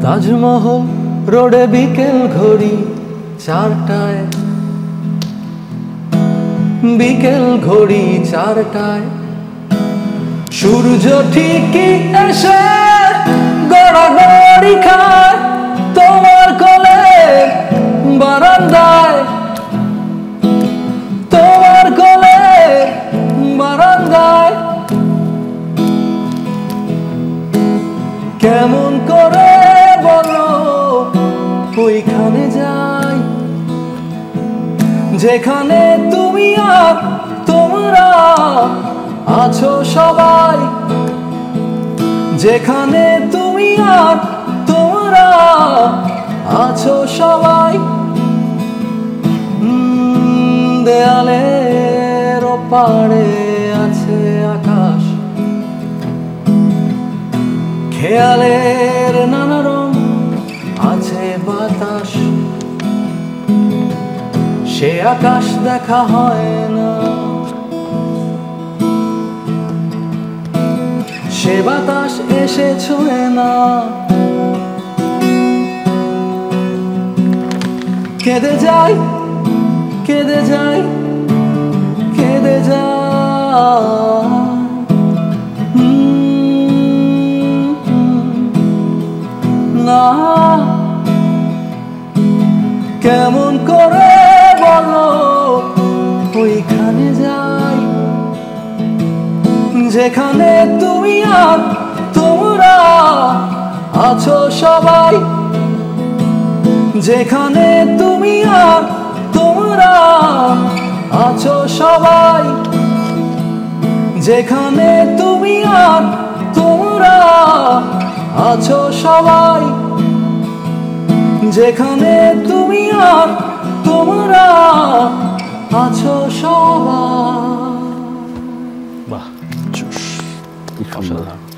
তাজমহল রোডে বিকেল ঘড়ি 4টায়, বিকেল ঘড়ি 4টায় সূর্য ঠিকই এসে গড়াগড়ি খায় তোমার কোলে বারান্দায়, তোমার কোলে বারান্দায়। কেমন করে বলো ওইখানে যাই যেখানে তুমি আর তোমরা আছো সবাই, যেখানে তুমি আর তোমরা আছো সবাই। দেয়ালের ওপারে আছে আকাশ, খেয়ালের নানা রং আছে বাতাস, সে আকাশ দেখা হয় না, সে বাতাস এসে ছুঁয়ে না। কেঁদে যাই, কেঁদে যাই, কেঁদে যাই। না কেমন করে বলো ওইখানে যাই যেখানে তুমি আর তোমরা আছো সবাই, যেখানে তুমি আর তোমরা আছো সবাই, যেখানে তুমি আর তোমরা আছো সবাই, যেখানে তুমি আর তোমরা আছো সবাই। বাহ, অসাধারণ।